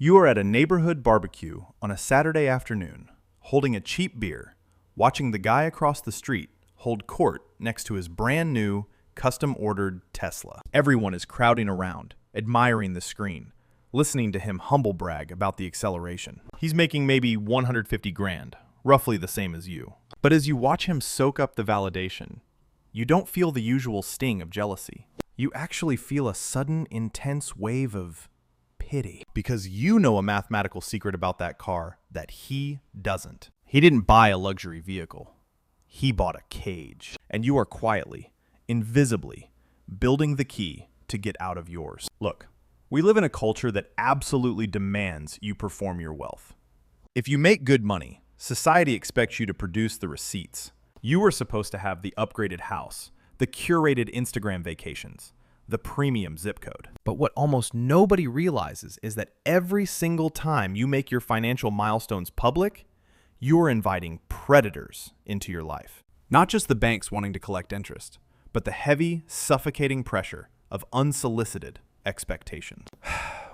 You are at a neighborhood barbecue on a Saturday afternoon, holding a cheap beer, watching the guy across the street hold court next to his brand new, custom-ordered Tesla. Everyone is crowding around, admiring the screen, listening to him humble brag about the acceleration. He's making maybe 150 grand, roughly the same as you. But as you watch him soak up the validation, you don't feel the usual sting of jealousy. You actually feel a sudden, intense wave of pity, because you know a mathematical secret about that car that he doesn't. He didn't buy a luxury vehicle. He bought a cage. And you are quietly, invisibly, building the key to get out of yours. Look, we live in a culture that absolutely demands you perform your wealth. If you make good money, society expects you to produce the receipts. You are supposed to have the upgraded house, the curated Instagram vacations, the premium zip code. But what almost nobody realizes is that every single time you make your financial milestones public, you're inviting predators into your life. Not just the banks wanting to collect interest, but the heavy, suffocating pressure of unsolicited expectations.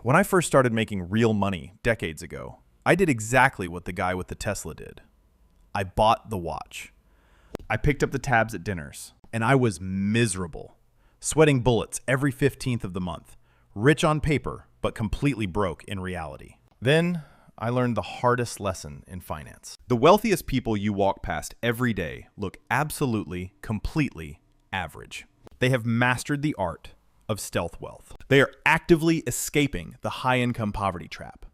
When I first started making real money decades ago, I did exactly what the guy with the Tesla did. I bought the watch. I picked up the tabs at dinners, and I was miserable. Sweating bullets every 15th of the month, rich on paper, but completely broke in reality. Then I learned the hardest lesson in finance. The wealthiest people you walk past every day look absolutely, completely average. They have mastered the art of stealth wealth. They are actively escaping the high-income poverty trap.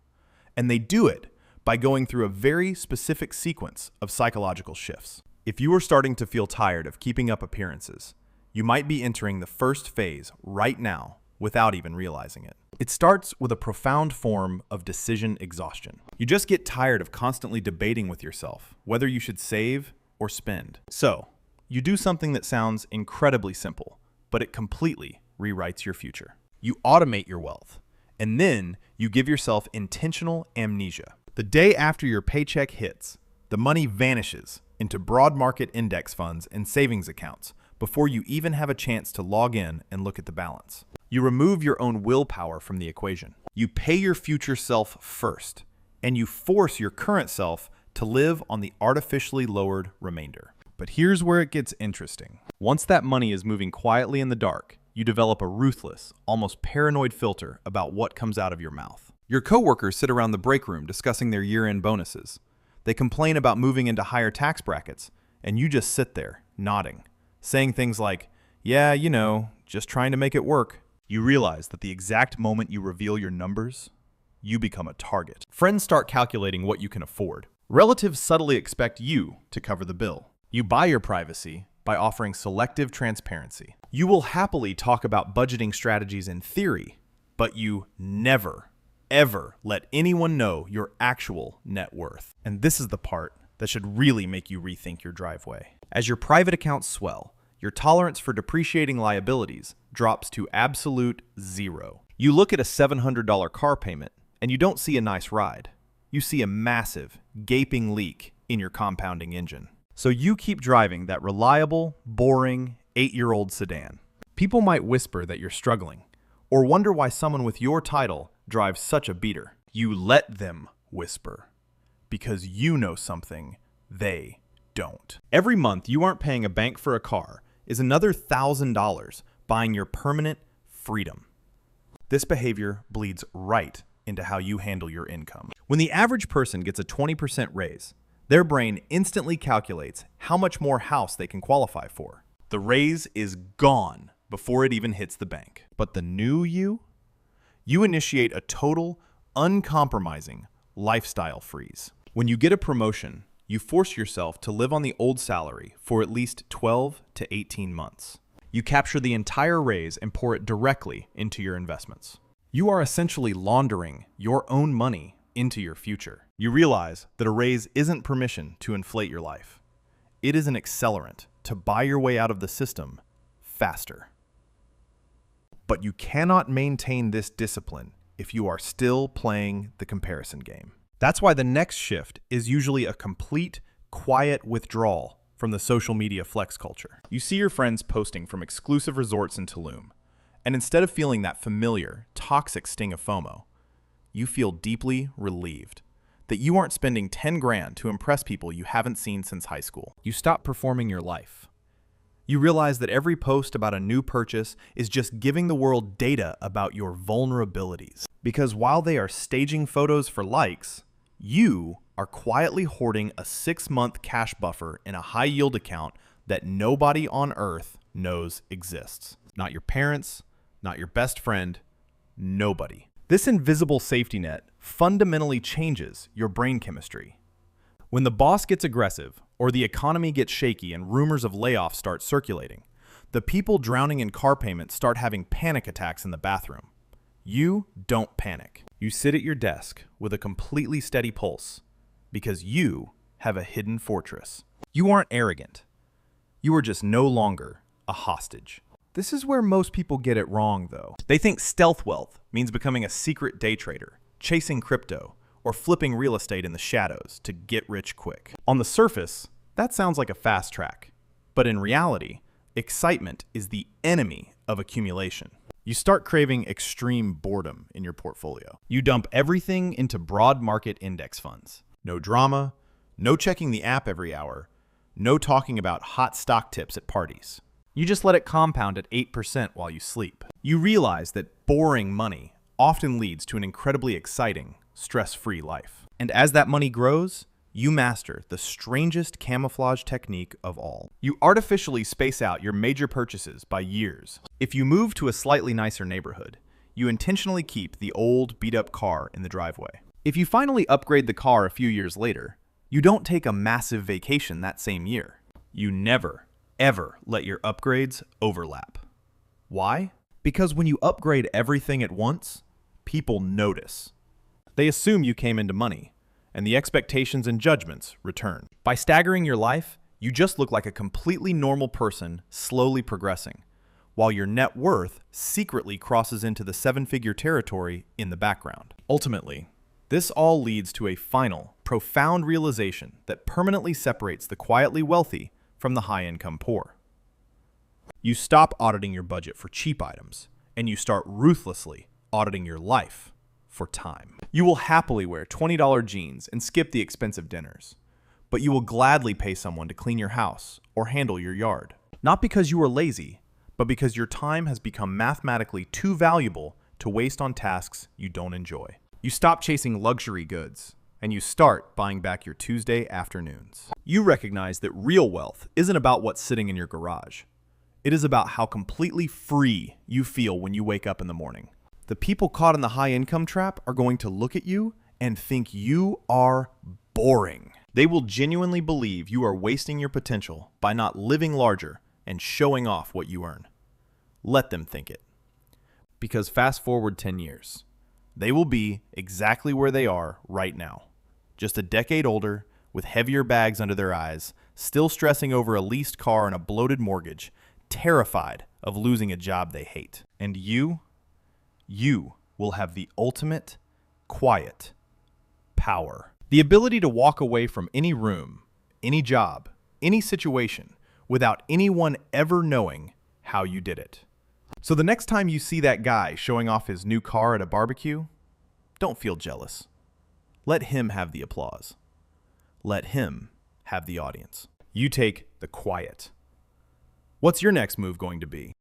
And they do it by going through a very specific sequence of psychological shifts. If you are starting to feel tired of keeping up appearances, you might be entering the first phase right now without even realizing it. It starts with a profound form of decision exhaustion. You just get tired of constantly debating with yourself whether you should save or spend. So, you do something that sounds incredibly simple, but it completely rewrites your future. You automate your wealth, and then you give yourself intentional amnesia. The day after your paycheck hits, the money vanishes into broad market index funds and savings accounts before you even have a chance to log in and look at the balance. You remove your own willpower from the equation. You pay your future self first, and you force your current self to live on the artificially lowered remainder. But here's where it gets interesting. Once that money is moving quietly in the dark, you develop a ruthless, almost paranoid filter about what comes out of your mouth. Your coworkers sit around the break room discussing their year-end bonuses. They complain about moving into higher tax brackets, and you just sit there, nodding, saying things like, yeah, you know, just trying to make it work. You realize that the exact moment you reveal your numbers, you become a target. Friends start calculating what you can afford. Relatives subtly expect you to cover the bill. You buy your privacy by offering selective transparency. You will happily talk about budgeting strategies in theory, but you never, ever let anyone know your actual net worth. And this is the part that should really make you rethink your driveway. As your private accounts swell, your tolerance for depreciating liabilities drops to absolute zero. You look at a $700 car payment, and you don't see a nice ride. You see a massive, gaping leak in your compounding engine. So you keep driving that reliable, boring, 8-year-old sedan. People might whisper that you're struggling, or wonder why someone with your title drives such a beater. You let them whisper, because you know something they don't. Every month you aren't paying a bank for a car is another $1,000 buying your permanent freedom. This behavior bleeds right into how you handle your income. When the average person gets a 20% raise, their brain instantly calculates how much more house they can qualify for. The raise is gone before it even hits the bank. But the new you? You initiate a total, uncompromising lifestyle freeze. When you get a promotion, you force yourself to live on the old salary for at least 12 to 18 months. You capture the entire raise and pour it directly into your investments. You are essentially laundering your own money into your future. You realize that a raise isn't permission to inflate your life. It is an accelerant to buy your way out of the system faster. But you cannot maintain this discipline if you are still playing the comparison game. That's why the next shift is usually a complete, quiet withdrawal from the social media flex culture. You see your friends posting from exclusive resorts in Tulum, and instead of feeling that familiar, toxic sting of FOMO, you feel deeply relieved that you aren't spending 10 grand to impress people you haven't seen since high school. You stop performing your life. You realize that every post about a new purchase is just giving the world data about your vulnerabilities. Because while they are staging photos for likes, you are quietly hoarding a 6-month cash buffer in a high-yield account that nobody on earth knows exists. Not your parents, not your best friend, nobody. This invisible safety net fundamentally changes your brain chemistry. When the boss gets aggressive, or the economy gets shaky and rumors of layoffs start circulating, the people drowning in car payments start having panic attacks in the bathroom. You don't panic. You sit at your desk with a completely steady pulse because you have a hidden fortress. You aren't arrogant. You are just no longer a hostage. This is where most people get it wrong, though. They think stealth wealth means becoming a secret day trader, chasing crypto, or flipping real estate in the shadows to get rich quick. On the surface, that sounds like a fast track. But in reality, excitement is the enemy of accumulation. You start craving extreme boredom in your portfolio. You dump everything into broad market index funds. No drama, no checking the app every hour, no talking about hot stock tips at parties. You just let it compound at 8% while you sleep. You realize that boring money often leads to an incredibly exciting, stress-free life. And as that money grows, you master the strangest camouflage technique of all. You artificially space out your major purchases by years. If you move to a slightly nicer neighborhood, you intentionally keep the old, beat-up car in the driveway. If you finally upgrade the car a few years later, you don't take a massive vacation that same year. You never, ever let your upgrades overlap. Why? Because when you upgrade everything at once, people notice. They assume you came into money, and the expectations and judgments return. By staggering your life, you just look like a completely normal person slowly progressing, while your net worth secretly crosses into the 7-figure territory in the background. Ultimately, this all leads to a final, profound realization that permanently separates the quietly wealthy from the high-income poor. You stop auditing your budget for cheap items, and you start ruthlessly auditing your life for time. You will happily wear $20 jeans and skip the expensive dinners, but you will gladly pay someone to clean your house or handle your yard. Not because you are lazy, but because your time has become mathematically too valuable to waste on tasks you don't enjoy. You stop chasing luxury goods, and you start buying back your Tuesday afternoons. You recognize that real wealth isn't about what's sitting in your garage. It is about how completely free you feel when you wake up in the morning. The people caught in the high-income trap are going to look at you and think you are boring. They will genuinely believe you are wasting your potential by not living larger and showing off what you earn. Let them think it. Because fast forward 10 years, they will be exactly where they are right now. Just a decade older, with heavier bags under their eyes, still stressing over a leased car and a bloated mortgage, terrified of losing a job they hate. And you will have the ultimate, quiet power. The ability to walk away from any room, any job, any situation, without anyone ever knowing how you did it. So the next time you see that guy showing off his new car at a barbecue, don't feel jealous. Let him have the applause. Let him have the audience. You take the quiet. What's your next move going to be?